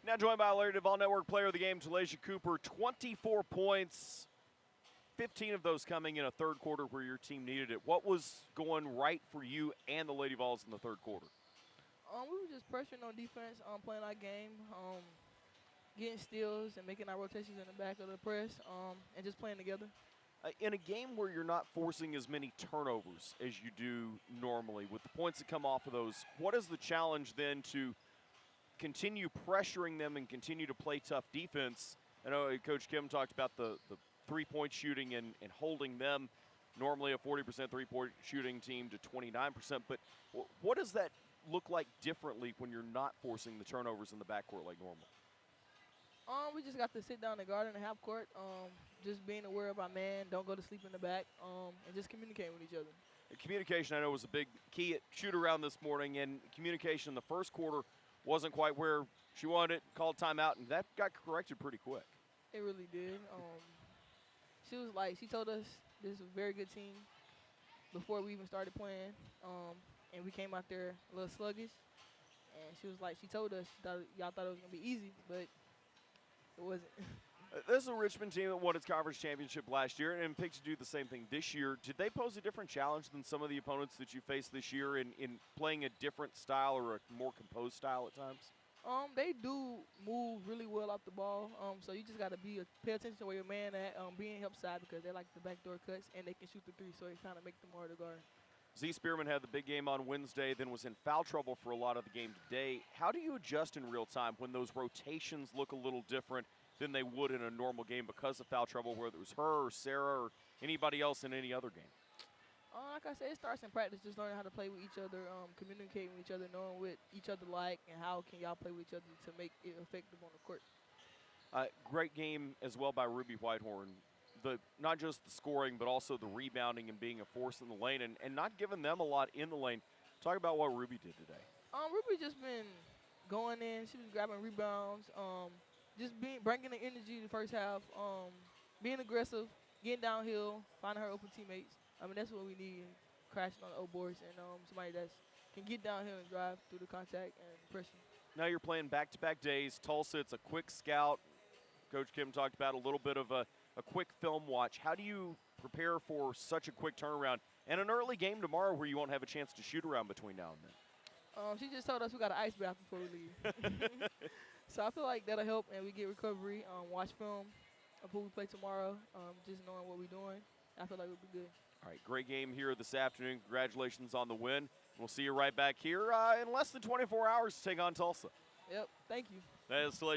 Now joined by Larry Duvall, Network Player of the Game, Talaysia Cooper, 24 points, 15 of those coming in a third quarter where your team needed it. What was going right for you and the Lady Vols in the third quarter? We were just pressuring on defense, playing our game, getting steals and making our rotations in the back of the press, and just playing together. In a game where you're not forcing as many turnovers as you do normally, with the points that come off of those, what is the challenge then to continue pressuring them and continue to play tough defense? I know Coach Kim talked about the three-point shooting and holding them, normally a 40% three-point shooting team, to 29%. But what does that look like differently when you're not forcing the turnovers in the backcourt like normal? We just got to sit down and guard in the half court, just being aware of our man, don't go to sleep in the back, and just communicating with each other. Communication, I know, was a big key at shoot-around this morning, and communication in the first quarter wasn't quite where she wanted it, called timeout, and that got corrected pretty quick. It really did. She told us this is a very good team before we even started playing, and we came out there a little sluggish, and she told us y'all thought it was going to be easy, but it wasn't. This is a Richmond team that won its conference championship last year and picked to do the same thing this year. Did they pose a different challenge than some of the opponents that you faced this year in playing a different style or a more composed style at times? They do move really well off the ball, so you just got to pay attention to where your man at, being help side, because they like the backdoor cuts and they can shoot the three, so it kind of make them harder to guard. Z Spearman had the big game on Wednesday, then was in foul trouble for a lot of the game today. How do you adjust in real time when those rotations look a little different than they would in a normal game because of foul trouble, whether it was her or Sarah or anybody else in any other game? Like I said, it starts in practice, just learning how to play with each other, communicating with each other, knowing what each other like, and how can y'all play with each other to make it effective on the court. Great game as well by Ruby Whitehorn. Not just the scoring, but also the rebounding and being a force in the lane and not giving them a lot in the lane. Talk about what Ruby did today. Ruby just been going in. She was grabbing rebounds, just bringing the energy in the first half, being aggressive, getting downhill, finding her open teammates. I mean, that's what we need, crashing on the old boards, and somebody that can get downhill and drive through the contact and pressure. Now you're playing back-to-back days. Tulsa, it's a quick scout. Coach Kim talked about a little bit of a quick film watch. How do you prepare for such a quick turnaround and an early game tomorrow where you won't have a chance to shoot around between now and then? She just told us we got an ice bath before we leave. So I feel like that'll help, and we get recovery, watch film of who we play tomorrow, just knowing what we're doing. I feel like we'll be good. All right, great game here this afternoon. Congratulations on the win. We'll see you right back here in less than 24 hours to take on Tulsa. Yep, thank you. That is Talaysia.